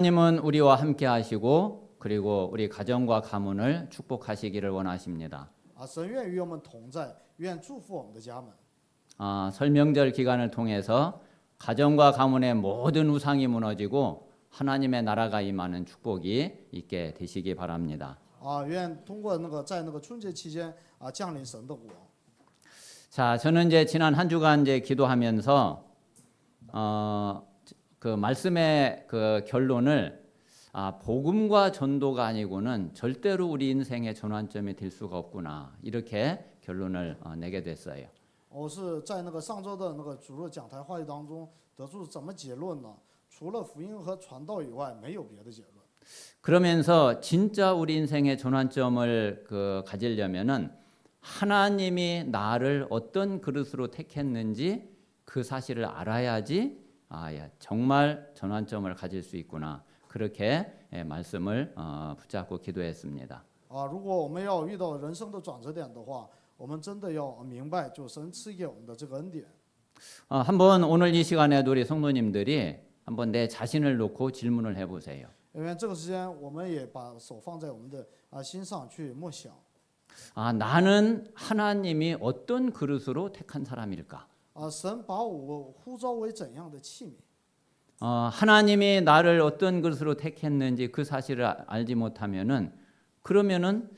하나님은 우리와 함께 하시고 그리고 우리 가정과 가문을 축복하시기를 원하십니다. 神愿与我们同在，愿祝福我们的家门。 설명절 기간을 통해서 가정과 가문의 모든 우상이 무너지고 하나님의 나라가 임하는 축복이 있게 되시기 바랍니다. 愿通过在春节期间降临神的国。 자, 저는 이제 지난 한 주간 이제 기도하면서 그 말씀의 그 결론을 복음과 전도가 아니고는 절대로 우리 인생의 전환점이 될 수가 없구나 이렇게 결론을 내게 됐어요. 我是在上周的主日讲台话语当中得出怎么结论呢？除了福音和传道以外，没有别的结论。 그러면서 진짜 우리 인생의 전환점을 가지려면은 하나님이 나를 어떤 그릇으로 택했는지 그 사실을 알아야지 정말 전환점을 가질 수 있구나 그렇게 말씀을 붙잡고 기도했습니다. 如果我们要遇到人生的转折点的话，我们真的要明白，就神赐给我们的这个恩典。 한번 오늘 이 시간에도 우리 성도님들이 한번 내 자신을 놓고 질문을 해보세요. 因为这个时间，我们也把手放在我们的心上去默想。 나는 하나님이 어떤 그릇으로 택한 사람일까? 神把我呼召为怎样的器皿？ 하나님이 나를 어떤 그릇으로 택했는지 그 사실을 알지 못하면은 그러면은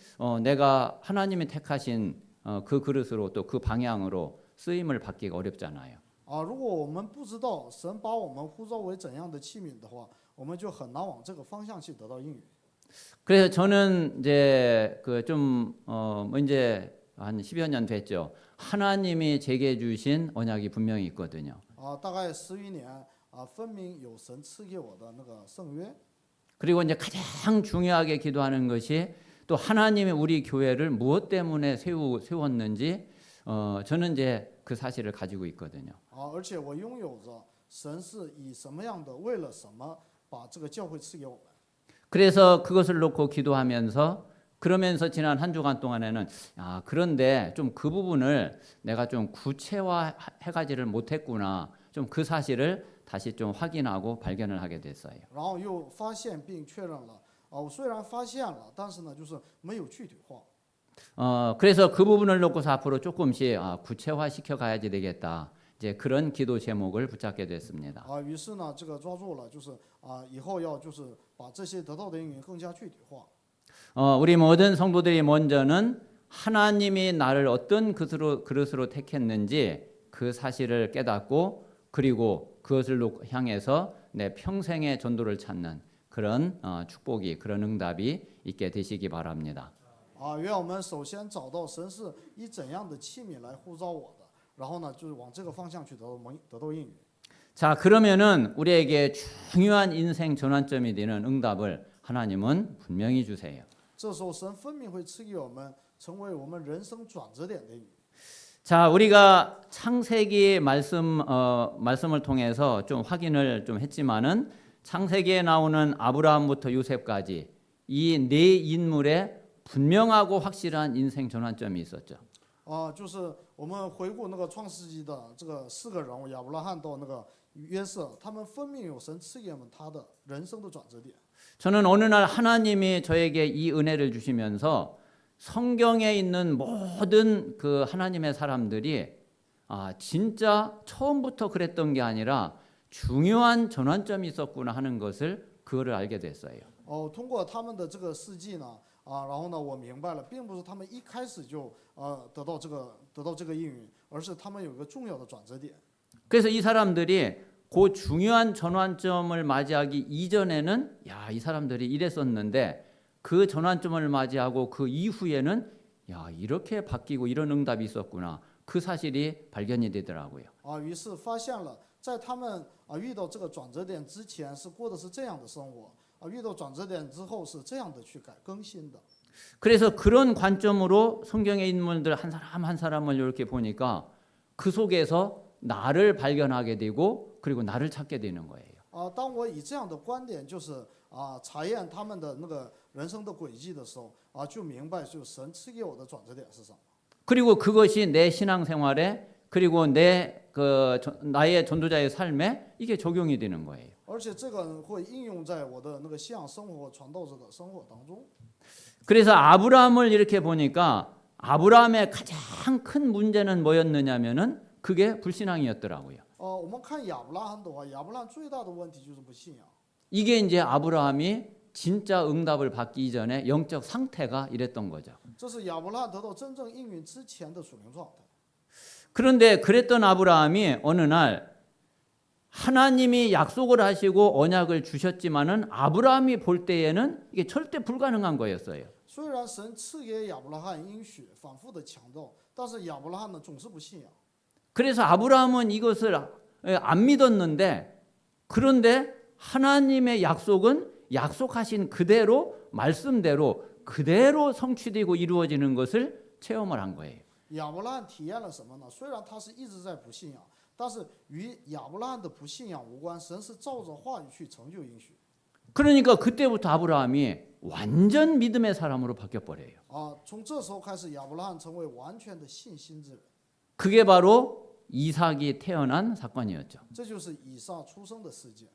내가 하나님이 택하신 그 그릇으로 또 그 방향으로 쓰임을 받기가 어렵잖아요. 如果我们不知道神把我们呼召为怎样的器皿的话，我们就很难往这个方向去得到应允。 그래서 저는 이제 이제 한 10여 년 됐죠. 하나님이 제게 주신 언약이 분명히 있거든요. 大概11年分明有神赐给我的圣约。 그리고 이제 가장 중요하게 기도하는 것이 또 하나님이 우리 교회를 무엇 때문에 세웠는지 저는 이제 그 사실을 가지고 있거든요. 而且我拥有着神是以什么样的，为了什么把这个教会赐给我们。 그래서 그것을 놓고 기도하면서 그러면서 지난 한 주간 동안에는 그런데 좀 그 부분을 내가 좀 구체화해가지를 못했구나 좀 그 사실을 다시 좀 확인하고 발견을 하게 됐어요. 然后又发现并确认了，我虽然发现了，但是呢，就是没有具体化。 그래서 그 부분을 놓고서 앞으로 조금씩 구체화 시켜가야지 되겠다. 이제 그런 기도 제목을 붙잡게 됐습니다. 于是呢，这个抓住了，就是以后要就是把这些得到的应允更加具体化。 우리 모든 성도들이 먼저는 하나님이 나를 어떤 그릇으로 택했는지 그 사실을 깨닫고 그리고 그것을 향해서 내 평생의 전도를 찾는 그런 축복이 그런 응답이 있게 되시기 바랍니다. 愿我们首先找到神是以怎样的器皿来呼召我的，然后呢，就是往这个方向去得到应允。 자, 그러면은 우리에게 중요한 인생 전환점이 되는 응답을 하나님은 분명히 주세요. 这时候神分明会赐给我们成为我们人生转折点的应允。 자, 우리가 창세기 말씀을 통해서 좀 확인을 좀 했지만은 창세기에 나오는 아브라함부터 요셉까지 이 네 인물의 분명하고 확실한 인생 전환점이 있었죠. 就是我们回顾创世纪的这个4个人物，亚伯拉罕到约瑟，他们分明有神赐给我们他的人生的转折点。 저는 어느 날 하나님이 저에게 이 은혜를 주시면서 성경에 있는 모든 그 하나님의 사람들이 진짜 처음부터 그랬던 게 아니라 중요한 전환점이 있었구나 하는 것을 그거를 알게 됐어요. 通过他们的这个事迹呢，然后呢，我明白了，并不是他们一开始就得到这个应允，而是他们有一个重要的转折点。 그래서 이 사람들이 그 중요한 전환점을 맞이하기 이전에는 이 사람들이 이랬었는데 그 전환점을 맞이하고 그 이후에는 이렇게 바뀌고 이런 응답이 있었구나. 그 사실이 발견이 되더라고요. 于是发现了，在他们遇到这个转折点之前是过的是这样的生活，遇到转折点之后是这样的去更新的。 그래서 그런 관점으로 성경의 인물들 한 사람 한 사람을 이렇게 보니까 그 속에서 나를 발견하게 되고 그리고 나를 찾게 되는 거예요. 当我以这样的观点，就是查验他们的人生的轨迹的时候，就明白就神赐给我的转折点是什么。 그리고 그것이 내 신앙생활에 그리고 나의 전도자의 삶에 이게 적용이 되는 거예요. 而且这个会应用在我的那个信仰生活和传道者的生活当中。 그래서 아브라함을 이렇게 보니까 아브라함의 가장 큰 문제는 뭐였느냐면은 그게 불신앙이었더라고요. 我们看亚伯拉罕的话，亚伯拉罕最大的问题就是不信仰。 이게 이제 아브라함이 진짜 응답을 받기 이전에 영적 상태가 이랬던 거죠. 这是亚伯拉罕得到真正应允之前的属灵状态。 그런데 그랬던 아브라함이 어느 날 하나님이 약속을 하시고 언약을 주셨지만은 아브라함이 볼 때에는 이게 절대 불가능한 거였어요. 虽然神赐给亚伯拉罕应许，反复的强调，但是亚伯拉罕呢总是不信仰。 그래서 아브라함은 이것을 안 믿었는데 그런데 하나님의 약속은 약속하신 그대로 말씀대로 그대로 성취되고 이루어지는 것을 체험을 한 거예요. 亚伯拉罕体验了什么呢？虽然他是一直在不信仰，但是与亚伯拉罕的不信仰无关，神是照着话语去成就应许。 그러니까 그때부터 아브라함이 완전 믿음의 사람으로 바뀌어 버려요. 从这时候开始，亚伯拉罕成为完全的信心之人。 그게 바로 이삭이 태어난 사건이었죠. 这就是以撒出生的事件。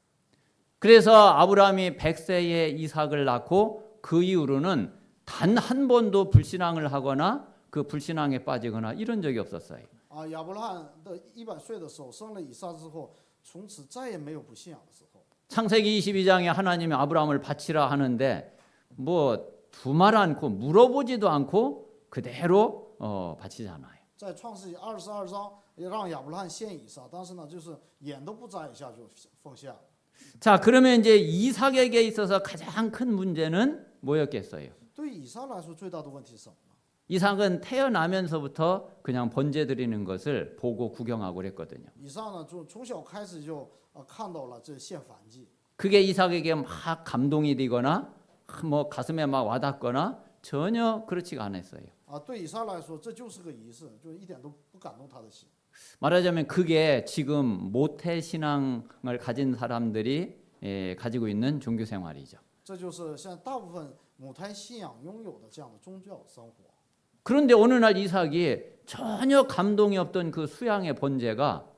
그래서 아브라함이 100세에 이삭을 낳고 그 이후로는 단 한 번도 불신앙을 하거나 그 불신앙에 빠지거나 이런 적이 없었어요. 亚伯拉罕的100岁的时候生了以撒之后，从此再也没有不信仰的时候。 창세기 22장에 하나님이 아브라함을 바치라 하는데 뭐 두말 않고 물어보지도 않고 그대로 바치잖아요. 在创世纪22章也让亚伯拉罕献以撒，但是呢，就是眼都不眨一下就奉献了。 자, 그러면 이제 이삭에게 있어서 가장 큰 문제는 뭐였겠어요? 对以撒来说，最大的问题是什么呢？ 이삭은 태어나면서부터 그냥 번제 드리는 것을 보고 구경하고 그랬거든요. 以撒呢，就从小开始就看到了这献燔祭， 그게 이삭에게 막 감동이 되거나 뭐 가슴에 막 와닿거나 전혀 그렇지가 않았어요. 对以撒来说，这就是个仪式，就一点都不感动他的心。 말하자면 그게 지금 모태 신앙을 가진 사람들이 가지고 있는 종교 생활이죠. 这就是现在大部分母胎信仰拥有的这样的宗教生活。 그런데 어느 날 이삭이 전혀 감동이 없던 그 수양의 번제가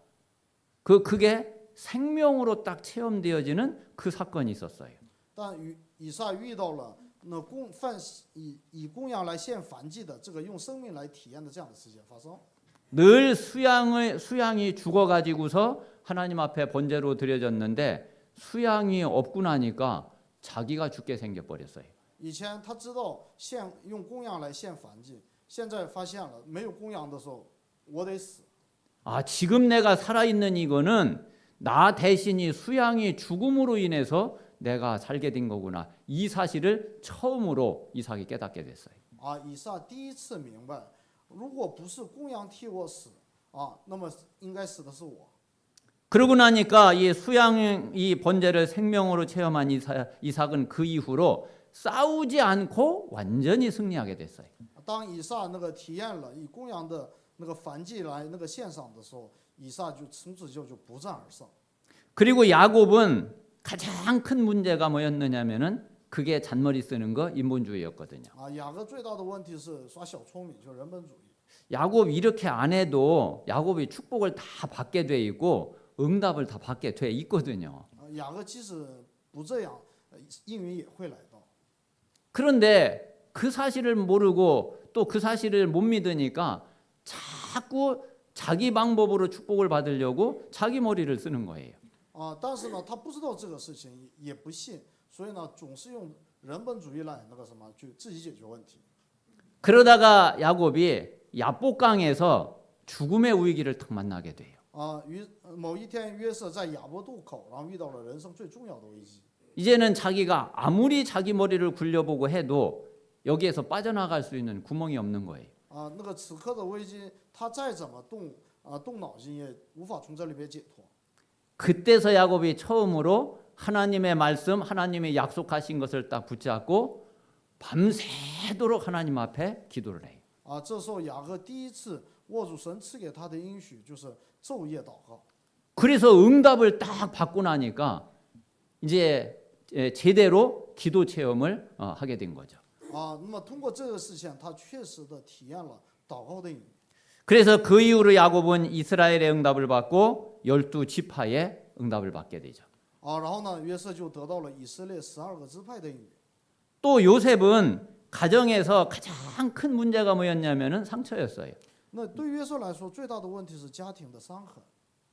그게 생명으로 딱 체험되어지는 그 사건이 있었어요. 但以撒遇到了那以供养来献燔祭的这个用生命来体验的这样的事件发生。 늘 수양이 죽어가지고서 하나님 앞에 번제로 드려졌는데 수양이 없고 나니까 자기가 죽게 생겨버렸어요. 以前他知道用供养来献燔祭，现在发现了没有供养的时候，我得死。 지금 내가 살아있는 이거는 나 대신이 수양이 죽음으로 인해서 내가 살게 된 거구나. 이 사실을 처음으로 이삭이 깨닫게 됐어요. 以撒第一次明白，如果不是供养替我死那么应该死的是我。 그러고 나니까 이 수양 이 번제를 생명으로 체험한 이삭은 그 이후로 싸우지 않고 완전히 승리하게 됐어요. 当以撒那个体验了以供养的那个燔祭来那个献上的时候，以撒就从此就不战而胜。 그리고 야곱은 가장 큰 문제가 뭐였느냐면은 그게 잔머리 쓰는 거 인본주의였거든요. 雅各最大的问题是耍小聪明，就人本主义。 야곱 이렇게 안 해도 야곱이 축복을 다 받게 돼 있고 응답을 다 받게 돼 있거든요. 雅各即使不这样，应允也会来到。 그런데 그 사실을 모르고 또 그 사실을 못 믿으니까 자꾸 자기 방법으로 축복을 받으려고 자기 머리를 쓰는 거예요. 但是呢，他不知道这个事情，也不信，所以呢，总是用人本主义来那个什么，去自己解决问题。 그러다가 야곱이 야복강에서 죽음의 위기를 탁 만나게 돼요. 某一天，约瑟在雅博渡口，然后遇到了人生最重要的危机。 이제는 자기가 아무리 자기 머리를 굴려보고 해도 여기에서 빠져나갈 수 있는 구멍이 없는 거예요. 那个此刻的危机，他再怎么动脑筋，也无法从这里边解脱。 그때서 야곱이 처음으로 하나님의 말씀, 하나님이 약속하신 것을 딱 붙잡고 밤새도록 하나님 앞에 기도를 해요. 这时候雅各第一次握住神赐给他的应许，就是昼夜祷告。 그래서 응답을 딱 받고 나니까 이제 제대로 기도 체험을 하게 된 거죠. 那么通过这个事情，他确实的体验了祷告的应许。 그래서 그 이후로 야곱은 이스라엘의 응답을 받고 12지파의 응답을 받게 되죠. 然后呢，约瑟就得到了以色列12个支派的应允。 또 요셉은 가정에서 가장 큰 문제가 뭐였냐면은 상처였어요. 那对约瑟来说，最大的问题是家庭的伤痕。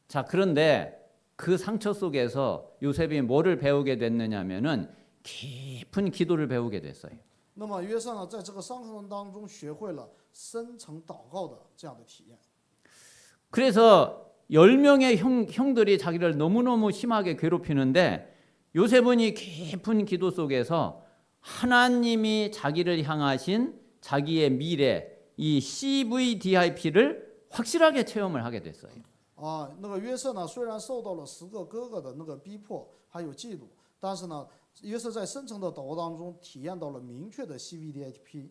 자, 그런데 그 상처 속에서 요셉이 뭐를 배우게 됐느냐면은 깊은 기도를 배우게 됐어요. 那么约瑟呢，在这个伤痕当中学会了深层祷告的这样的体验。 그래서 10명의 형들이 자기를 너무너무 심하게 괴롭히는데 요셉은 이 깊은 기도 속에서 하나님이 자기를 향하신 자기의 미래, 이 CVDIP를 확실하게 체험을 하게 됐어요. 那个约瑟呢，虽然受到了10个哥哥的那个逼迫，还有嫉妒，但是呢，约瑟在深层的祷告当中体验到了明确的 CVDIP。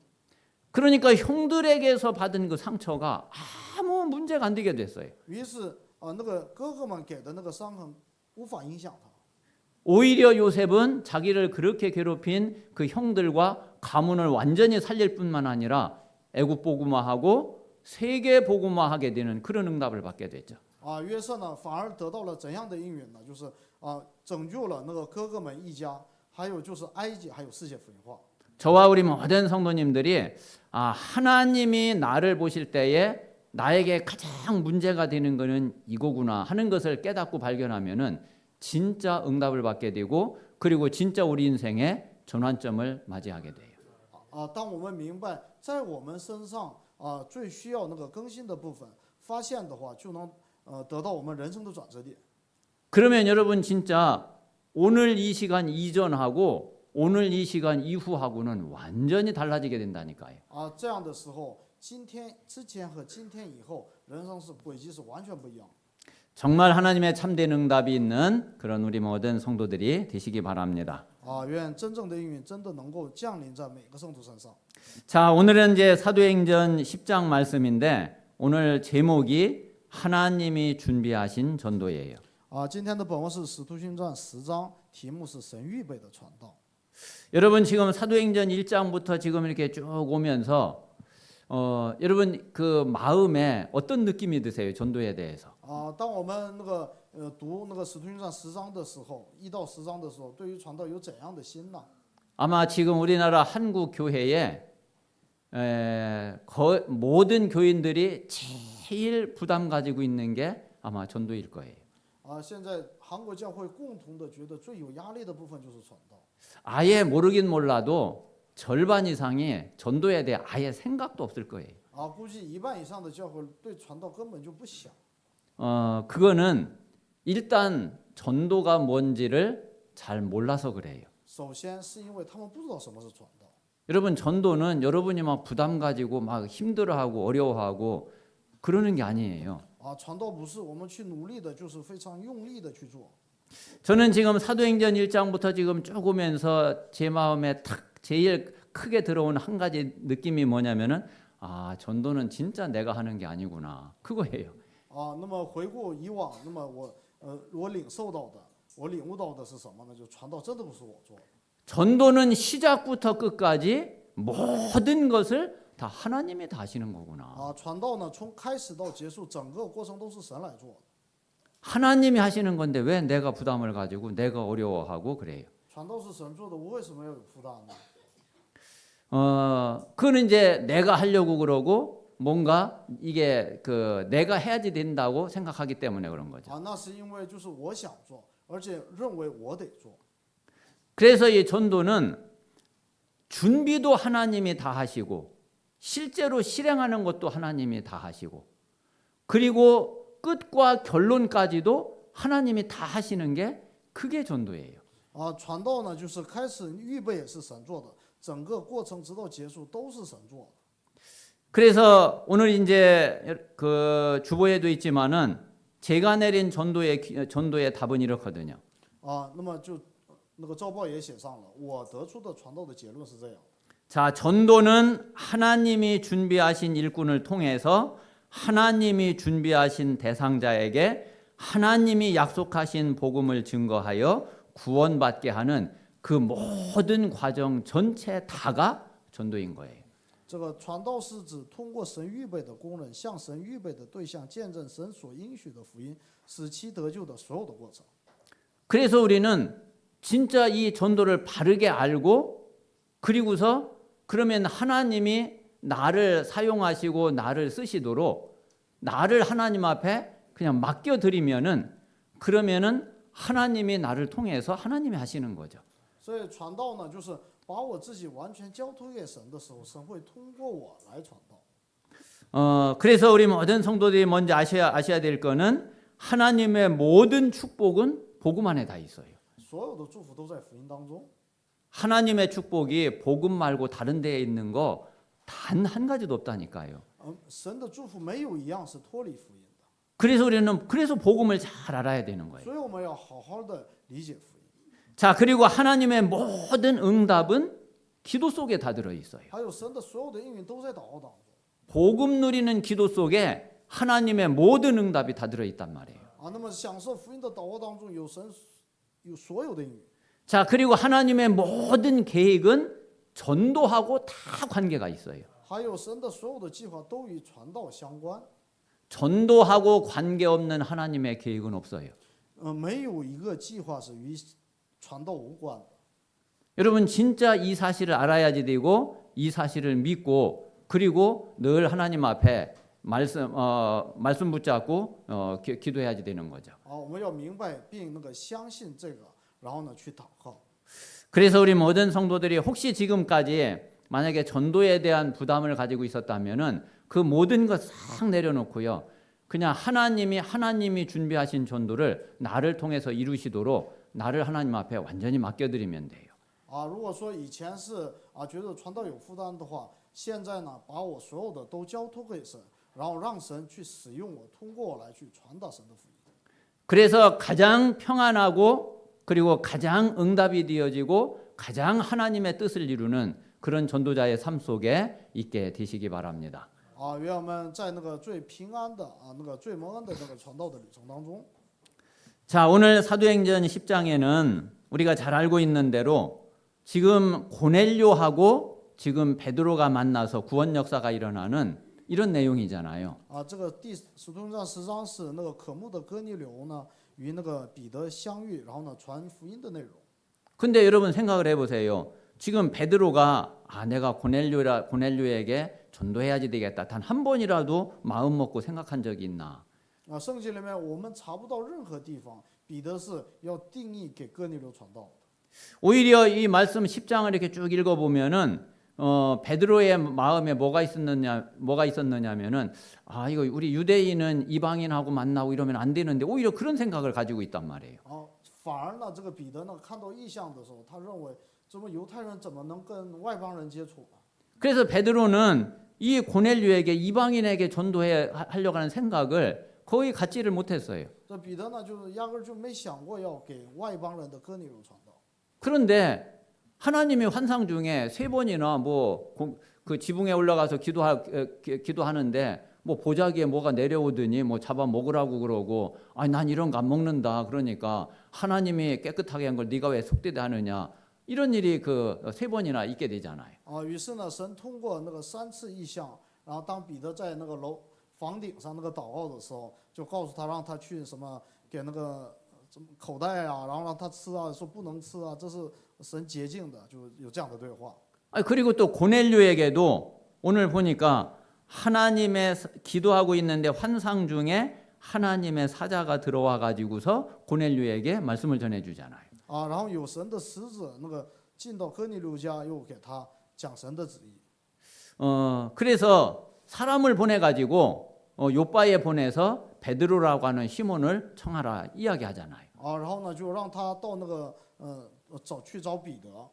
그러니까 형들에게서 받은 그 상처가 아무 문제가 안 되게 됐어요. 于是那个哥哥们给的那个伤痕无法影响他。 오히려 요셉은 자기를 그렇게 괴롭힌 그 형들과 가문을 완전히 살릴 뿐만 아니라 애굽 복음화하고 세계 복음화하게 되는 그런 응답을 받게 됐죠. 约瑟呢，反而得到了怎样的应允呢？就是拯救了那个哥哥们一家，还有就是埃及，还有世界福音化。 저와 우리 모든 성도님들이 하나님이 나를 보실 때에 나에게 가장 문제가 되는 것은 이거구나 하는 것을 깨닫고 발견하면은 진짜 응답을 받게 되고 그리고 진짜 우리 인생의 전환점을 맞이하게 돼요. 当我们明白在我们身上最需要那个更新的部分发现的话，就能得到我们人生的转折点。 그러면 여러분 진짜 오늘 이 시간 이전하고 오늘 이 시간 이후하고는 완전히 달라지게 된다니까요. 这样的时候，今天之前和今天以后，人生是轨迹是完全不一样。 정말 하나님의 참된 응답이 있는 그런 우리 모든 성도들이 되시기 바랍니다. 愿真正的应允真的能够降临在每个圣徒身上。 자, 오늘은 이제 사도행전 10장 말씀인데 오늘 제목이 하나님이 준비하신 전도예요. 今天的本文是《使徒行传》10章，题目是神预备的传道。 여러분 지금 사도행전 1장부터 지금 이렇게 쭉 오면서 여러분 그 마음에 어떤 느낌이 드세요? 전도에 대해서? 当我们读那个《使徒行传》10章的时候，1到10章的时候，对于传道有怎样的心呢？ 아마 지금 우리나라 한국 교회에 모든 교인들이 제일 부담 가지고 있는 게 아마 전도일 거예요. 现在韩国教会共同的觉得最有压力的部分就是传道。 아예 모르긴 몰라도 절반 이상이 전도에 대해 아예 생각도 없을 거예요. 估计1半以上的教会对传道根本就不想。 그거는 일단 전도가 뭔지를 잘 몰라서 그래요. 首先是因为他们不知道什么是传道。 여러분 전도는 여러분이 막 부담 가지고 막 힘들어하고 어려워하고 그러는 게 아니에요. 传道不是我们去努力的，就是非常用力的去做。 저는 지금 사도행전 1장부터 지금 쭉 오면서 제 마음에 탁 제일 크게 들어온 한 가지 느낌이 뭐냐면은 전도는 진짜 내가 하는 게 아니구나. 그거예요. 那么回顾以往，那么我领受到的，我领悟到的是什么呢？就传道真的不是我做的。 전도는 시작부터 끝까지 모든 것을 다 하나님이 다 하시는 거구나. 传道呢，从开始到结束，整个过程都是神来做的。 하나님이 하시는 건데 왜 내가 부담을 가지고 내가 어려워하고 그래요. 传道是神做的，我为什么要有负担呢？ 그거는 이제 내가 하려고 그러고 뭔가 이게 내가 해야지 된다고 생각하기 때문에 그런 거죠. 那是因为就是我想做，而且认为我得做。 그래서 이 전도는 준비도 하나님이 다 하시고 실제로 실행하는 것도 하나님이 다 하시고 그리고 끝과 결론까지도 하나님이 다 하시는 게 그게 전도예요. 传道呢，就是开始预备也是神做的，整个过程直到结束都是神做的。 그래서 오늘 이제 그 주보에도 있지만은 제가 내린 전도의 답은 이렇거든요. 那么就那个赵报也写上了，我得出的传道的结论是这样。 자, 전도는 하나님이 준비하신 일꾼을 통해서 하나님이 준비하신 대상자에게 하나님이 약속하신 복음을 증거하여 구원받게 하는 그 모든 과정 전체 다가 전도인 거예요. 这个传道是指通过神预备的工人向神预备的对象见证神所应许的福音，使其得救的所有的过程。 그래서 우리는 진짜 이 전도를 바르게 알고 그리고서 그러면 하나님이 나를 사용하시고 나를 쓰시도록 나를 하나님 앞에 그냥 맡겨드리면은 그러면은 하나님이 나를 통해서 하나님이 하시는 거죠. 所以传道呢，就是把我自己完全交托给神的时候，神会通过我来传道。 그래서 우리 모든 성도들이 먼저 아셔야 될 거는 하나님의 모든 축복은 복음 안에 다 있어요. 所有的祝福都在福音当中。 하나님의 축복이 복음 말고 다른 데에 있는 거 단 한 가지도 없다니까요. 神的祝福没有一样是脱离福音的， 그래서 우리는 복음을 잘 알아야 되는 거예요. 所以我们要好好的理解福音。 자, 그리고 하나님의 모든 응답은 기도 속에 다 들어 있어요. 还有神的所有的应允都在祷告当中。 복음 누리는 기도 속에 하나님의 모든 응답이 다 들어 있단 말이에요. 那么享受福音的祷告当中有神有所有的应允。 자, 그리고 하나님의 모든 계획은 전도하고 다 관계가 있어요. 还有神的所有的计划都与传道相关。 전도하고 관계없는 하나님의 계획은 없어요. 没有一个计划是与传道无关的。 여러분 진짜 이 사실을 알아야지 되고 이 사실을 믿고 그리고 늘 하나님 앞에 말씀 붙잡고 기도해야지 되는 거죠. 我们要明白并相信这个，然后呢去祷告。 그래서 우리 모든 성도들이 혹시 지금까지 만약에 전도에 대한 부담을 가지고 있었다면은 그 모든 것 싹 내려놓고요. 그냥 하나님이 준비하신 전도를 나를 통해서 이루시도록 나를 하나님 앞에 완전히 맡겨드리면 돼요. 如果说以前是觉得传道有负担的话，现在呢把我所有的都交托给神，然后让神去使用我，通过我来去传达神的福音。 그래서 가장 평안하고 그리고 가장 응답이 되어지고 가장 하나님의 뜻을 이루는 그런 전도자의 삶 속에 있게 되시기 바랍니다. 愿我们在最平安的最蒙恩的传道的旅程当中。 자, 오늘 사도행전 10장에는 우리가 잘 알고 있는 대로 지금 고넬료하고 지금 베드로가 만나서 구원 역사가 일어나는 이런 내용이잖아요. 这个第使徒行传10章是可慕的哥尼流呢与彼得相遇，然后呢传福音的内容。 근데 여러분 생각을 해보세요. 지금 베드로가 내가 고넬료에게 전도해야지 되겠다. 단 한 번이라도 마음 먹고 생각한 적이 있나? 圣经里面我们查不到任何地方彼得是要定义给哥尼流传道的。 오히려 이 말씀 10장을 이렇게 쭉 읽어보면은 베드로의 마음에 뭐가 있었느냐면은 이거 우리 유대인은 이방인하고 만나고 이러면 안 되는데 오히려 그런 생각을 가지고 있단 말이에요. 反而呢，这个彼得呢看到异象的时候，他认为这么犹太人怎么能跟外邦人接触呢？ 그래서 베드로는 이 고넬료에게 이방인에게 전도하려고 하는 생각을 거의 갖지를 못했어요. 这彼得呢，就是压根儿就没想过要给外邦人的哥尼流传道。 그런데 하나님의 환상 중에 3번이나 그 지붕에 올라가서 기도하는데 보자기에 뭐가 내려오더니 잡아 먹으라고 그러고 난 이런 거 안 먹는다 그러니까 하나님이 깨끗하게 한 걸 네가 왜 속되게 하느냐 이런 일이 3번이나 있게 되잖아요. 于是呢，神通过3次异象，然后当彼得在房顶上祷告的时候，就告诉他让他去给什么口袋然后让他吃说不能吃这是神洁净的，就有这样的对话。 그리고 또 고넬료에게도 오늘 보니까 하나님의 기도하고 있는데 환상 중에 하나님의 사자가 들어와 가지고서 고넬료에게 말씀을 전해 주잖아요. 然后有神的使者进到哥尼流家，又给他讲神的旨意。 그래서 사람을 보내 가지고 요바에 보내서 베드로라고 하는 시몬을 청하라 이야기하잖아요. 然后呢就让他到去找彼得。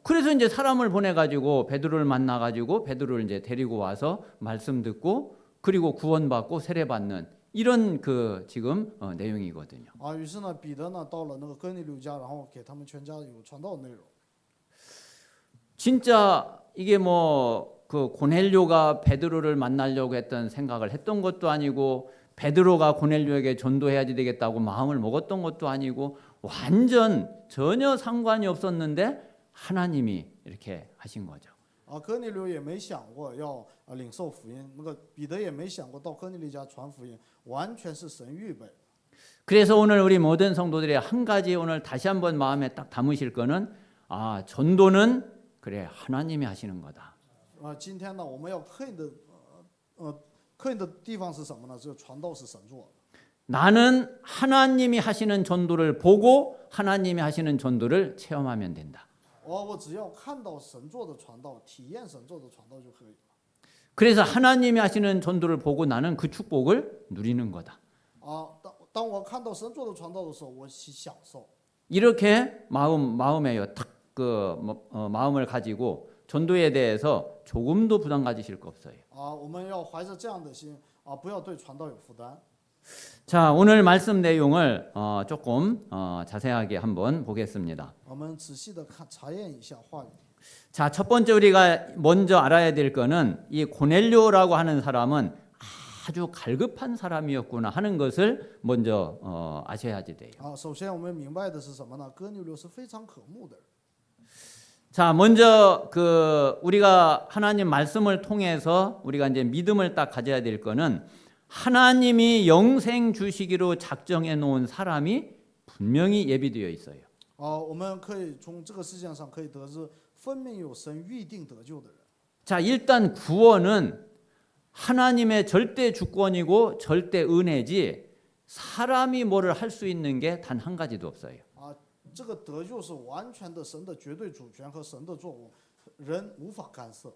그래서 이제 사람을 보내 가지고 베드로를 만나 가지고 베드로를 이제 데리고 와서 말씀 듣고 그리고 구원받고 세례받는 이런 지금 내용이거든요. 于是呢彼得呢到了哥尼流家，然后给他们全家有传道的内容。 진짜 이게 고넬료가 베드로를 만나려고 생각을 했던 것도 아니고 베드로가 고넬료에게 전도해야지 되겠다고 마음을 먹었던 것도 아니고 완전 전혀 상관이 없었는데 하나님이 이렇게 하신 거죠. 哥尼流也没想过要领受福音，那个彼得也没想过到哥尼流家传福音，完全是神预备。 그래서 오늘 우리 모든 성도들이 한 가지 오늘 다시 한번 마음에 딱 담으실 거는 전도는 그래 하나님이 하시는 거다. 今天呢，我们要刻印的地方是什么呢？只有传道是神做的。 나는 하나님이 하시는 전도를 보고 하나님이 하시는 전도를 체험하면 된다. 我只要看到神做的传道，体验神做的传道就可以了。 그래서 하나님이 하시는 전도를 보고 나는 그 축복을 누리는 거다. 当我看到神做的传道的时候，我享受。 이렇게 마음에요. 마음을 가지고 전도에 대해서 조금도 부담 가지실 거 없어요. 我们要怀着这样的心不要对传道有负担。 자, 오늘 말씀 내용을 조금 자세하게 한번 보겠습니다. 我们仔细的查验一下话语。 자, 첫 번째 우리가 먼저 알아야 될 거는 이 고넬료라고 하는 사람은 아주 갈급한 사람이었구나 하는 것을 먼저 아셔야지 돼요. 首先我们明白的是什么呢？哥尼流是非常渴慕的人。 자, 먼저 우리가 하나님 말씀을 통해서 우리가 이제 믿음을 딱 가져야 될 거는 하나님이 영생 주시기로 작정해 놓은 사람이 분명히 예비되어 있어요. 我们可以从这个事件上可以得知，分明有神预定得救的人。 자, 일단 구원은 하나님의 절대 주권이고 절대 은혜지 사람이 뭐를 할 수 있는 게 단 한 가지도 없어요. 这个得救是完全的神的绝对主权和神的作为，人无法干涉。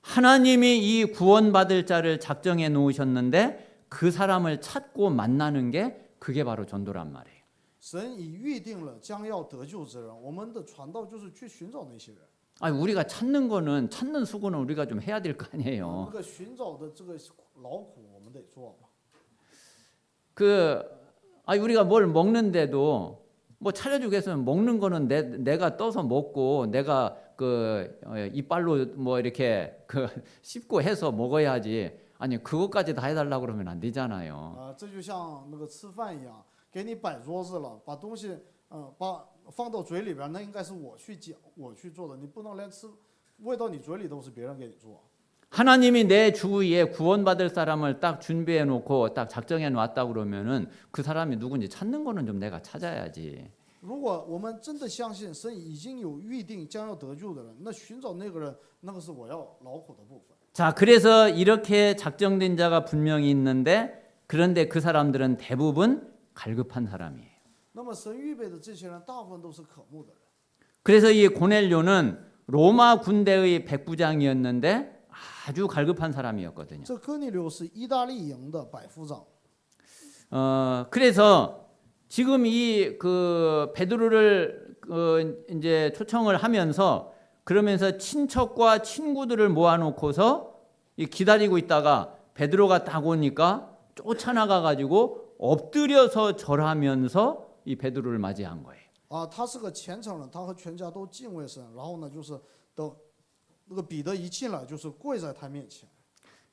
하나님이 이 구원받을 자를 작정해 놓으셨는데 그 사람을 찾고 만나는 게 그게 바로 전도란 말이에요. 神已预定了将要得救之人，我们的传道就是去寻找那些人。 아니, 우리가 찾는 수고는 우리가 좀 해야 될 거 那 아니에요. 个寻找的这个劳苦我们得做嘛。 우리가 뭘 먹는데도 뭐 차려주겠으면 먹는 거는 내가 떠서 먹고 내가 이빨로 뭐 이렇게 씹고 해서 먹어야지. 아니, 그것까지 다 해달라고 그러면 안 되잖아요. 这就像那个吃饭一样，给你摆桌子了，把东西放到嘴里边，那应该是我去做的，你不能连吃喂到你嘴里都是别人给你做。 하나님이 내 주위에 구원받을 사람을 딱 준비해 놓고 딱 작정해 놨다 그러면은 그 사람이 누군지 찾는 거는 좀 내가 찾아야지. 如果我们真的相信神已经有预定将要得救的人，那寻找那个人，那个是我要劳苦的部分。 자, 그래서 이렇게 작정된 자가 분명히 있는데 그런데 그 사람들은 대부분 갈급한 사람이에요. 那么神预备的这些人，大部分都是渴慕的人。 그래서 이 고넬료는 로마 군대의 백부장이었는데 아주 갈급한 사람이었거든요. 这哥尼流是意大利营的百夫长。 그래서 지금 이 베드로를 이제 초청을 하면서 그러면서 친척과 친구들을 모아놓고서 기다리고 있다가 베드로가 딱 오니까 쫓아나가 가지고 엎드려서 절하면서 이 베드로를 맞이한 거예요. 他是个虔诚人，他和全家都敬畏神。然后呢，就是等那个彼得一进来，就是跪在他面前。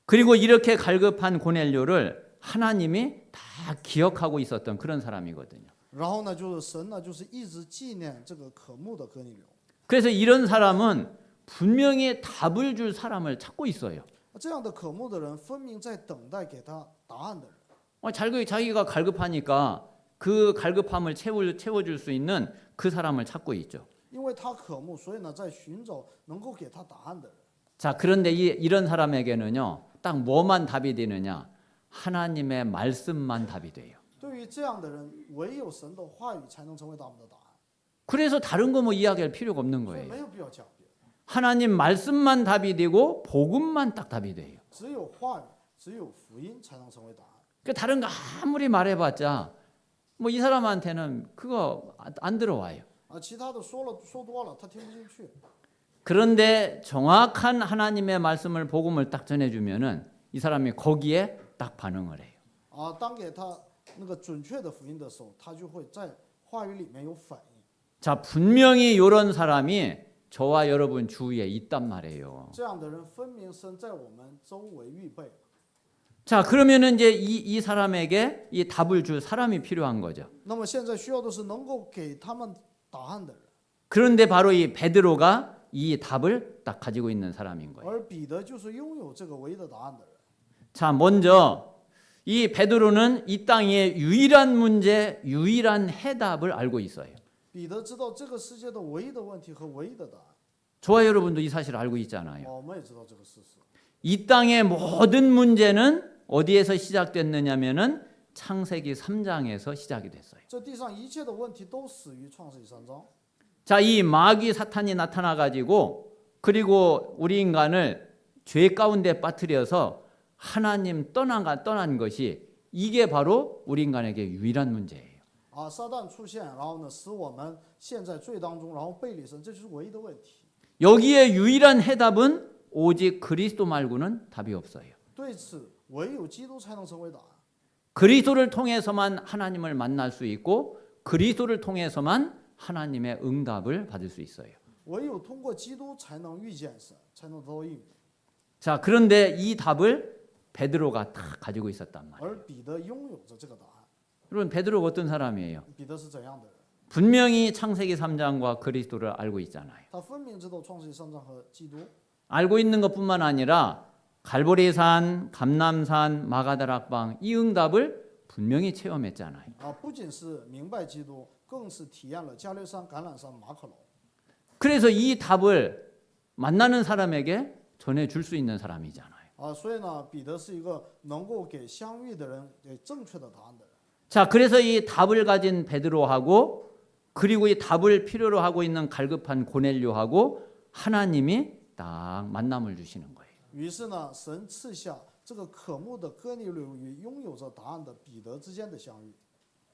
그리고 이렇게 갈급한 고넬료를 하나님이 다 기억하고 있었던 그런 사람이거든요. 然后呢，就是神呢，就是一直纪念这个渴慕的哥尼流。 그래서 이런 사람은 분명히 답을 줄 사람을 찾고 있어요. 这样的渴慕的人，分明在等待给他答案的人。 자기가 갈급하니까 그 갈급함을 채워줄 수 있는 그 사람을 찾고 있죠. 因为他渴慕，所以呢，在寻找能够给他答案的人。 자, 그런데 이런 사람에게는요, 딱 뭐만 답이 되느냐? 하나님의 말씀만 답이 돼요. 对于这样的人，唯有神的话语才能成为他们的答案。 그래서 다른 거 뭐 이야기할 필요가 없는 所以 거예요. 没有必要讲别的， 하나님 말씀만 답이 되고 복음만 딱 답이 돼요. 只有话语，只有福音才能成为答案。 그 다른 거 아무리 말해봤자 뭐 이 사람한테는 그거 안 들어와요. 其他的说多了，他听不进去。 그런데 정확한 하나님의 말씀을 복음을 딱 전해주면은 이 사람이 거기에 딱 반응을 해요. 当给他那个准确的福音的时候，他就会在话语里面有反应。 자, 분명히 이런 사람이 저와 여러분 주위에 있단 말이에요. 这样的人分明神在我们周围预备。 자, 그러면은 이제 이 사람에게 이 답을 줄 사람이 필요한 거죠. 那么现在需要的是能够给他们答案的人。 그런데 바로 이 베드로가 이 답을 딱 가지고 있는 사람인 거예요. 而彼得就是拥有这个唯一的答案的人。 자, 먼저 이 베드로는 이 땅의 유일한 문제, 유일한 해답을 알고 있어요. 彼得知道这个世界的唯一的问题和唯一的答案。 저와 여러분도 이 사실을 알고 있잖아요. 我们也知道这个事实。 이 땅의 모든 문제는 어디에서 시작됐느냐면은 창세기 3장에서 시작이 됐어요. 这地上一切的问题都始于创世纪3章。 자, 이 마귀 사탄이 나타나 가지고 그리고 우리 인간을 죄 가운데 빠뜨려서 하나님 떠난 것이 이게 바로 우리 인간에게 유일한 문제예요. 撒旦出现，然后呢，使我们陷在罪当中，然后背离神，这就是唯一的问题。 여기에 유일한 해답은 오직 그리스도 말고는 답이 없어요. 对此，唯有基督才能成为答案。 그리스도를 통해서만 하나님을 만날 수 있고 그리스도를 통해서만 하나님의 응답을 받을 수 있어요. 唯有通过基督才能遇见神，才能得到应允。 자, 그런데 이 답을 베드로가 다 가지고 있었단 말이에요. 而彼得拥有着这个答案。 여러분, 베드로가 어떤 사람이에요? 彼得是怎样的人？ 분명히 창세기 3장과 그리스도를 알고 있잖아요. 他分明知道创世纪3章和基督。 알고 있는 것뿐만 아니라 갈보리산, 감남산, 마가다락방 이 응답을 분명히 체험했잖아요. 不仅是明白基督，更是体验了加略山、橄榄山、马可楼。 그래서 이 답을 만나는 사람에게 전해줄 수 있는 사람이잖아요. 所以呢，彼得是一个能够给相遇的人给正确的答案的人。 자, 그래서 이 답을 가진 베드로하고 그리고 이 답을 필요로 하고 있는 갈급한 고넬료하고 하나님이 딱 만남을 주시는 거예요. 于是呢，神赐下这个渴慕的哥尼流与拥有着答案的彼得之间的相遇。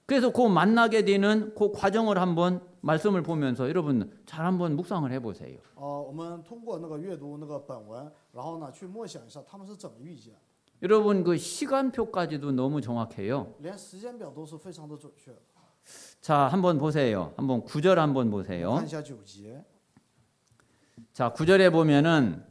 그래서 그 만나게 되는 그 과정을 한번 말씀을 보면서 여러분 잘 한번 묵상을 해보세요. 我们通过那个阅读那个本文，然后呢去默想一下他们是怎么遇见的， 여러분 그 시간표까지도 너무 정확해요. 连时间表都是非常的准确的。 자, 한번 보세요. 한번 9절 한번 看 보세요. 一下9节， 자, 9절에 보면은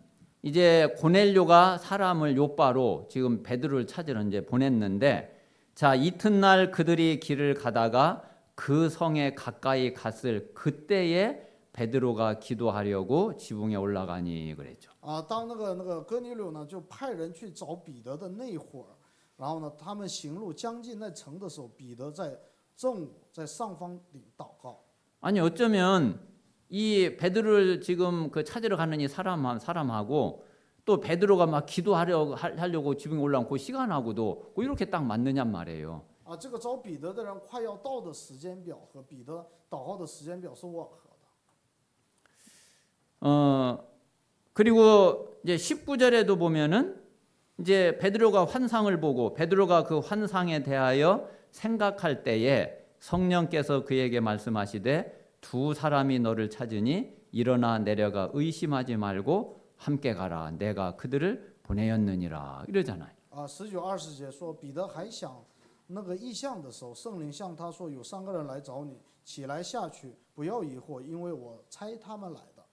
이제 고넬료가 사람을 요바로 지금 베드로를 찾으러 이제 보냈는데 자, 이튿날 그들이 길을 가다가 그 성에 가까이 갔을 그때에 베드로가 기도하려고 지붕에 올라가니 그랬죠. 当那个哥尼流呢就派人去找彼得的那会儿，然后呢他们行路将近那城的时候，彼得在正午在上方顶祷告。 아니 어쩌면 이 베드로를 지금 그 찾으러 가는 이 사람하고 또 베드로가 막 기도하려고 지붕에 올라온 그 시간하고도 이렇게 딱 맞느냔 말이에요. 这个找彼得的人快要到的时间表和彼得祷告的时间表是吻合的。 그리고 이제 19절에도 보면은 이제 베드로가 환상을 보고 베드로가 그 환상에 대하여 생각할 때에 성령께서 그에게 말씀하시되 두 사람이 너를 찾으니 일어나 내려가 의심하지 말고 함께 가라. 내가 그들을 보내었느니라. 이러잖아요. 19、20节说，彼得还想那个意象的时候，圣灵向他说：“有3个人来找你，起来下去，不要疑惑，因为我差他们来的。”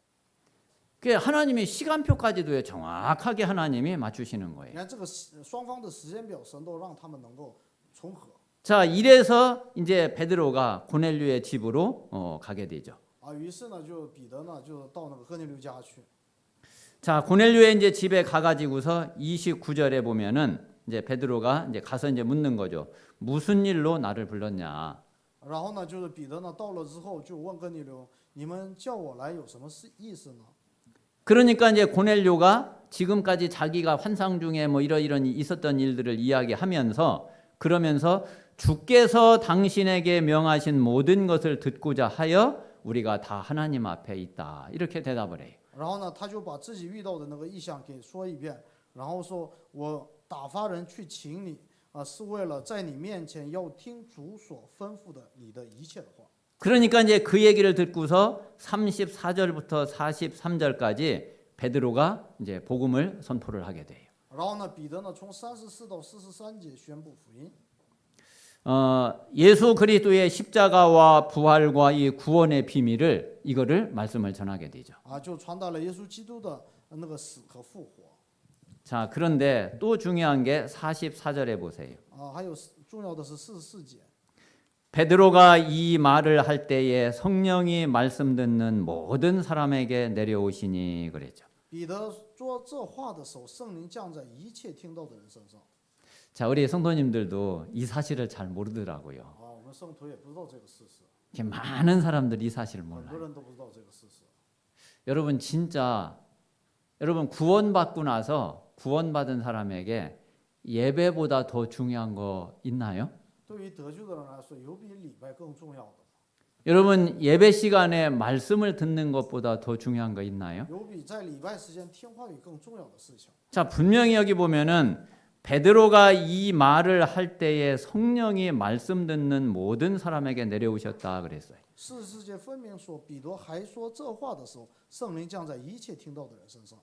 그 하나님의 시간표까지도 정확하게 하나님이 맞추시는 你 거예요. 看这个双方的时间表，神都让他们能够重合。 자, 이래서 이제 베드로가 고넬료의 집으로 가게 되죠. 于是呢，就彼得呢就到那个哥尼流家去。 자, 고넬료의 이제 집에 가가지고서 29절에 보면은 이제 베드로가 이제 가서 이제 묻는 거죠. 무슨 일로 나를 불렀냐? 然后呢，就是彼得呢到了之后就问哥尼流：“你们叫我来有什么意思呢？” 그러니까 이제 고넬료가 지금까지 자기가 환상 중에 뭐 이런 있었던 일들을 이야기하면서 그러면서 주께서 당신에게 명하신 모든 것을 듣고자 하여 우리가 다 하나님 앞에 있다. 이렇게 대답을 해요. 然后呢，他就把自己遇到的那个意象给说一遍，然后说：“我打发人去请你，是为了在你面前要听主所吩咐的你的一切的话。” 그러니까 이제 그 얘기를 듣고서 34절부터 43절까지 베드로가 이제 복음을 선포를 하게 돼요. 然后呢，彼得呢从34到43节宣布福音。 예수 그리스도의 십자가와 부활과 이 구원의 비밀을 이거를 말씀을 전하게 되죠. 就传达了耶稣基督的那个死和复活。 자, 그런데 또 중요한 게 44절에 보세요. 还有重要的是44节。 베드로가 이 말을 할 때에 성령이 말씀 듣는 모든 사람에게 내려오시니 그랬죠. 彼得说这话的时候，圣灵降在一切听到的人身上。 자, 우리 성도님들도 이 사실을 잘 모르더라고요. 啊，我们圣徒也不知道这个事实， 이렇게 많은 사람들이 이 사실을 很多 몰라요. 人都不知道这个事实。 여러분 진짜 여러분 구원받고 나서 구원받은 사람에게 예배보다 더 중요한 거 있나요? 对于得救的人来说，有比礼拜更重要的吗？ 여러분 예배 시간에 말씀을 듣는 것보다 더 중요한 거 있나요? 有比在礼拜时间听话语更重要的事情。 자, 분명히 여기 보면은 베드로가 이 말을 할 때에 성령이 말씀 듣는 모든 사람에게 내려오셨다 그랬어요. 四世界分明说，彼得还说这话的时候，圣灵降在一切听到的人身上。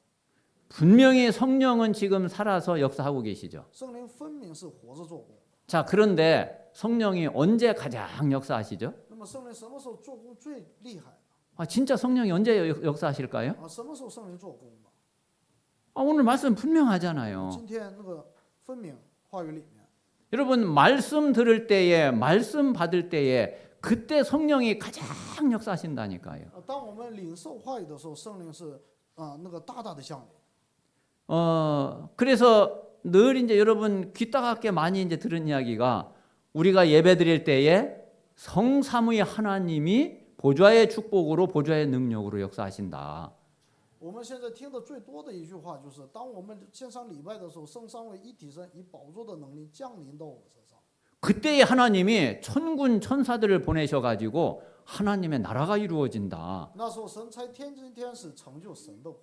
분명히 성령은 지금 살아서 역사하고 계시죠. 圣灵分明是活着做工。 자, 그런데 성령이 언제 가장 역사하시죠? 那么圣灵什么时候做工最厉害？ 아, 진짜 성령이 언제 역사하실까요? 啊，什么时候圣灵做工呢？ 아, 오늘 말씀 분명하잖아요. 今天那个分明话语里面， 여러분 말씀 들을 때에 말씀 받을 때에 그때 성령이 가장 역사하신다니까요. 当我们领受话语的时候，圣灵是那个大大的降临。 그래서 늘 이제 여러분 귀 따갑게 많이 이제 들은 이야기가 우리가 예배 드릴 때에 성삼위 하나님이 보좌의 축복으로 보좌의 능력으로 역사하신다. 我们现在听的最多的一句话就是，当我们献上礼拜的时候，圣三位一体神以宝座的能力降临到我们身上。 그때에 하나님이 천군 천사들을 보내셔 가지고 하나님의 나라가 이루어진다. 那时候神差天君天使成就神的国。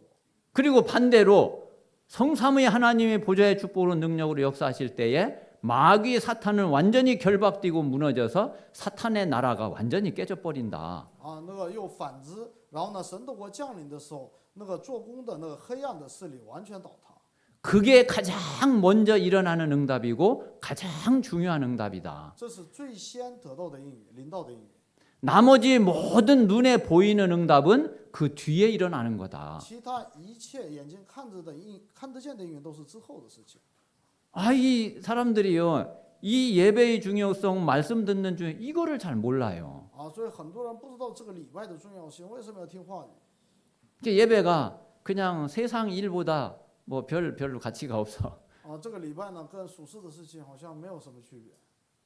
그리고 반대로 성삼위 하나님이 보좌의 축복으로 능력으로 역사하실 때에 마귀 사탄은 완전히 결박되고 무너져서 사탄의 나라가 완전히 깨져버린다. 那个又反之，然后呢，神的国降临的时候，那个做工的那个黑暗的势力完全倒塌。 그게 가장 먼저 일어나는 응답이고 가장 중요한 응답이다. 这是最先得到的应允，临到的应允。 나머지 모든 눈에 보이는 응답은 그 뒤에 일어나는 거다. 其他一切眼睛看着的看得见的应允都是之后的事情。 아, 이 사람들이요, 이 예배의 중요성, 말씀 듣는 중에 이거를 잘 몰라요. 所以很多人不知道这个礼拜的重要性，为什么要听话语？ 이게 예배가 그냥 세상 일보다 뭐 별로 가치가 없어. 这个礼拜呢，跟属世的事情好像没有什么区别。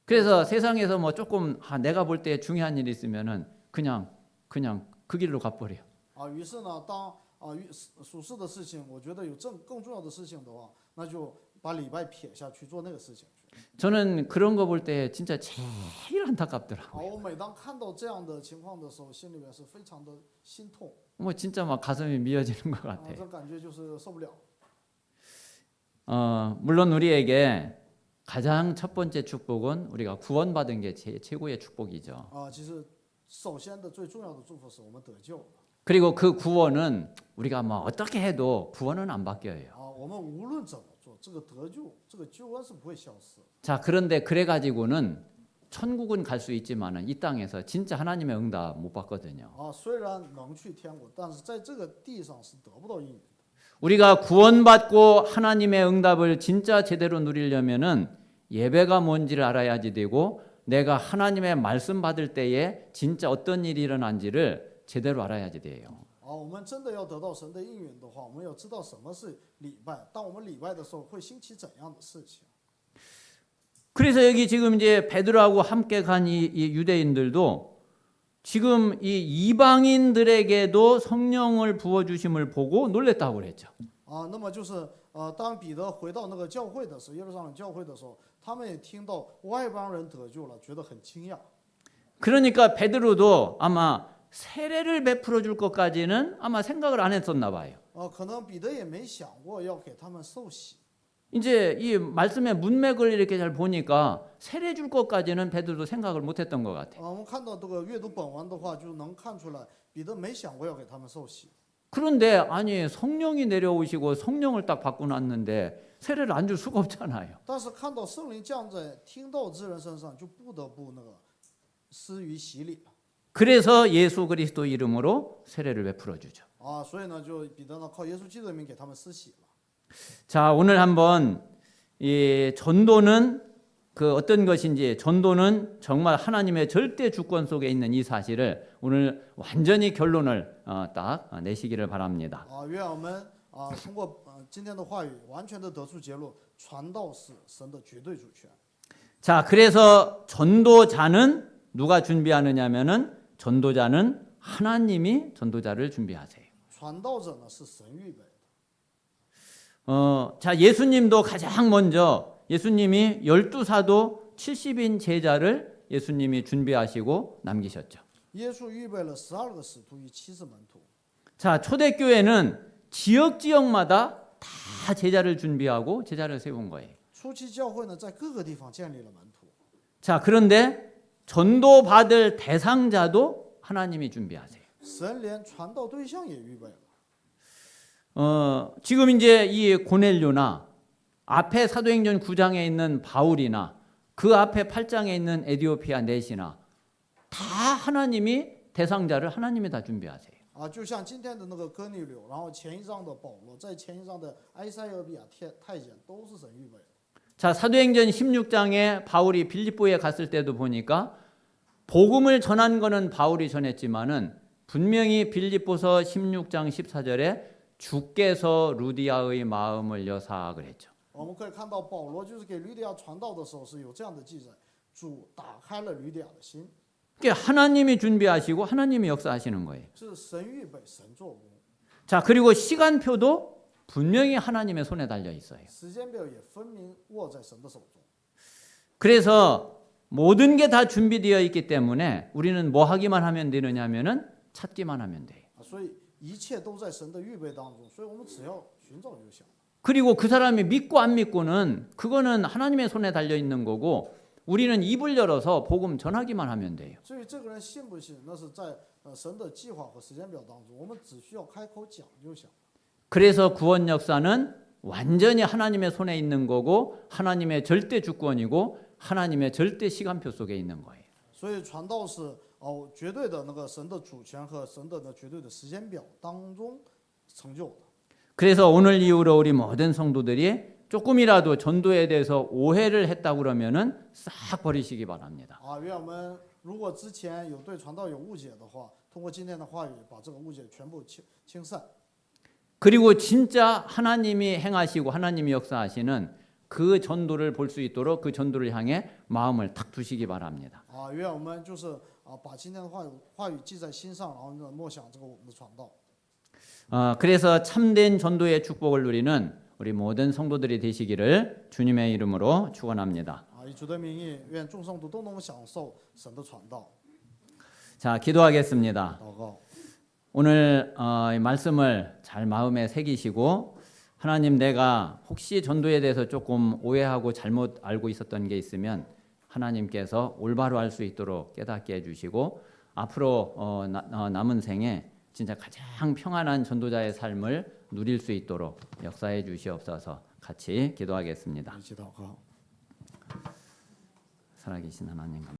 그래서 세상에서 뭐 조금 내가 볼 때 중요한 일이 있으면은 그냥 그 길로 가버려. 于是呢，当属世的事情，我觉得有更重要的事情的话，那就把礼拜撇下去做那个事情去。 저는 그런 거 볼 때 진짜 제일 안타깝더라. 我每当看到这样的情况的时候，心里面是非常的心痛。 뭐 진짜 막 가슴이 미어지는 것 같아. 这感觉就是受不了。 물론 우리에게 가장 첫 번째 축복은 우리가 구원받은 게 최고의 축복이죠. 其实首先的最重要的祝福是我们得救。 그리고 그 구원은 우리가 뭐 어떻게 해도 구원은 안 바뀌어요. 我们无论怎么做，这个得救，这个救恩是不会消失。 자, 그런데 그래 가지고는 천국은 갈 수 있지만은 이 땅에서 진짜 하나님의 응답 못 받거든요. 虽然能去天国，但是在这个地上是得不到应允的。 우리가 구원받고 하나님의 응답을 진짜 제대로 누리려면은 예배가 뭔지를 알아야지 되고 내가 하나님의 말씀 받을 때에 진짜 어떤 일이 일어난지를 제대로 알아야지 돼요. 我们真的要得到神的应允的话，我们要知道什么是礼拜。当我们礼拜的时候，会兴起怎样的事情？ 그래서 여기 지금 이제 베드로하고 함께 간 이 유대인들도 지금 이 이방인들에게도 성령을 부어 주심을 보고 놀랬다고 그랬죠. 那么就是当彼得回到那个教会的时候，耶路撒冷教会的时候，他们也听到外邦人得救了，觉得很惊讶。 그러니까 베드로도 아마 세례를 베풀어 줄 것까지는 아마 생각을 안 했었나 봐요. 可能彼得也没想过要给他们受洗。 이제 이 말씀의 문맥을 이렇게 잘 보니까 세례 줄 것까지는 베드로도 생각을 못 했던 것 같아요. 我们看到这个阅读本文的话，就能看出来彼得没想过要给他们受洗。 그런데 아니 성령이 내려오시고 성령을 딱 받고 났는데 세례를 안 줄 수가 없잖아요. 但是看到圣灵降在听到之人身上，就不得不那个施于洗礼了。 그래서 예수 그리스도 이름으로 세례를 베풀어 주죠. 所以呢，就彼得呢靠耶稣基督的名给他们施洗了。 자, 오늘 한번 이 전도는 그 어떤 것인지 전도는 정말 하나님의 절대 주권 속에 있는 이 사실을 오늘 완전히 결론을 딱 내시기를 바랍니다. 愿我们通过今天的话语，完全的得出结论：传道是神的绝对主权。 자, 그래서 전도자는 누가 준비하느냐면은 전도자는 하나님이 전도자를 준비하세요. 传道者呢是神预备的。 자, 예수님도 가장 먼저 예수님이 12사도 70인 제자를 예수님이 준비하시고 남기셨죠. 耶稣预备了12个使徒与70门徒。 자, 초대교회는 지역마다 다 제자를 준비하고 제자를 세운 거예요. 初期教会呢，在各个地方建立了门徒。 자, 그런데 전도받을 대상자도 하나님이 준비하세요. 神连传道对象也预备了。 지금 이제 이 고넬료나 앞에 사도행전 9장에 있는 바울이나 그 앞에 8장에 있는 에디오피아 넷이나 다 하나님이 대상자를 하나님이 다 준비하세요. 就像今天的那个哥尼流，然后前一章的保罗，在前一章的埃塞俄比亚太监，都是神预备的。 자, 사도행전 16장에 바울이 빌립보에 갔을 때도 보니까 복음을 전한 거는 바울이 전했지만은 분명히 빌립보서 16장 14절에 주께서 루디아의 마음을 여사 그랬죠. 我们可以看到保罗就是给吕底亚传道的时候是有这样的记载，主打开了吕底亚的心， 그러니까 하나님이 준비하시고 하나님이 역사하시는 거예요. 是神预备，神做工。 자, 그리고 시간표도 분명히 하나님의 손에 달려 있어요. 时间表也分明握在神的手中。 그래서 모든 게 다 준비되어 있기 때문에 우리는 뭐 하기만 하면 되느냐면은 찾기만 하면 돼요. 所以一切都在神的预备当中，所以我们只要寻找就行。 그리고 그 사람이 믿고 안 믿고는 그거는 하나님의 손에 달려 있는 거고 우리는 입을 열어서 복음 전하기만 하면 돼요. 至于这个人信不信，那是在神的计划和时间表当中，我们只需要开口讲就行。 그래서 구원 역사는 완전히 하나님의 손에 있는 거고 하나님의 절대 주권이고 하나님의 절대 시간표 속에 있는 거예요. 所以传道是绝对的那个神的主权和神的绝对的时间表当中成就的。 그래서 오늘 이후로 우리 모든 성도들이 조금이라도 전도에 대해서 오해를 했다 그러면은 싹 버리시기 바랍니다. 愿我们如果之前有对传道有误解的话，通过今天的话语把这个误解全部清散。 그리고 진짜 하나님이 행하시고 하나님이 역사하시는 그 전도를 볼 수 있도록 그 전도를 향해 마음을 탁 두시기 바랍니다. 愿我们就是把今天的话语记在心上，然后呢默想这个我们的传道。 그래서 참된 전도의 축복을 누리는 우리 모든 성도들이 되시기를 주님의 이름으로 축원합니다. 以主的名义，愿众圣徒都能享受神的传道。 자, 기도하겠습니다. 祷告。 오늘 이 말씀을 잘 마음에 새기시고 하나님 내가 혹시 전도에 대해서 조금 오해하고 잘못 알고 있었던 게 있으면 하나님께서 올바로 알 수 있도록 깨닫게 해주시고 앞으로 남은 생에 진짜 가장 평안한 전도자의 삶을 누릴 수 있도록 역사해 주시옵소서. 같이 기도하겠습니다. 一起祷告。 살아계신 하나님 감사합니다.